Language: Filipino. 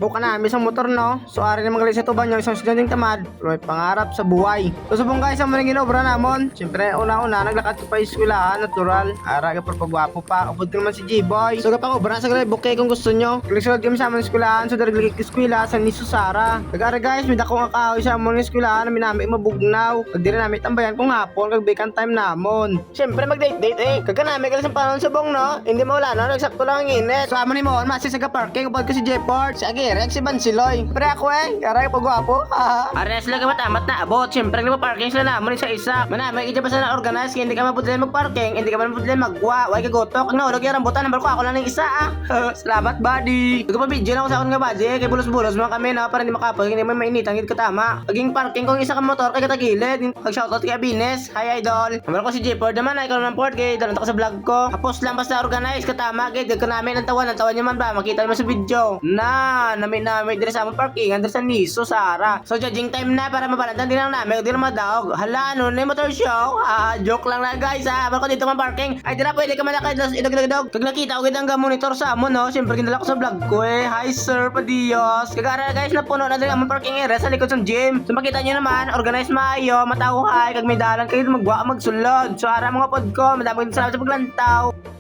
Buka namin sa motor no. So ari na magaling sa tuban nyo isang estudyanteng tamad pero may pangarap sa buhay. So subong guys ang mga ginobra namon. Siyempre una-una naglakad ko pa eskwelahan natural. Ara ka pagwapo pa. Upod ko naman si G-Boy. So kapag obra sa galay bukay kung gusto nyo. Nagsulod kami sa among eskwelahan so dariglig eskwela sa ni Susara. Nagara guys may dako nga kahoy sa among eskwelahan namin namin mabugnaw. Pag diri namin tambayan kung hapon kag vacant time namon. Siyempre mag-date eh. Kaga namin galing sa panahon subong no. Hindi mawala no nagsakto lang ang init. So amo ni mo masisaga parking upod ko si J-Port. Si Agirek si Bansiloy. Pre ako aray pagwapo. Ares lang ka matamat na abot. Siyempre nagpa-parking sila namon isa-isa. Manamay kita pa sa organize kaya hindi ka mapudlan mag-parking, hindi ka mapudlan magwa. Way kagotok. Naulog yung rambutan number ko ako lang ng isa Salamat buddy. Nagpa-video na ako sa akong nga buddy. Kay bulos-bulos mga kami na para hindi makapag hindi mo mainitang hindi katama. Paging parking kung isa ka motor kay katagilid. Pag-shoutout kay Abines. Hi idol. Number ko si J-Port naman ay ikaw naman port kay dalan ko sa vlog ko. Tapos lang basta organize katama kay ka namin ang tawan nyo man ba makita mo sa video. Namin dire sa among parking andre sa Niso Sara. So judging time na para mabalantan din lang namin di na madaog. Hala ano na motor show. Joke lang na guys Bako dito man parking. Ay dira pwede ka malakad idog. Kag nakita ko gid ang monitor sa amon no. Siyempre ginala ko sa vlog ko Hi sir Padios. Kagara guys napuno na din ang parking area sa likod ng gym. So makita nyo naman organize maayo matawhay kag may dalan kayo magwa magsulod. So ara mga pod ko madami salamat sa paglantaw.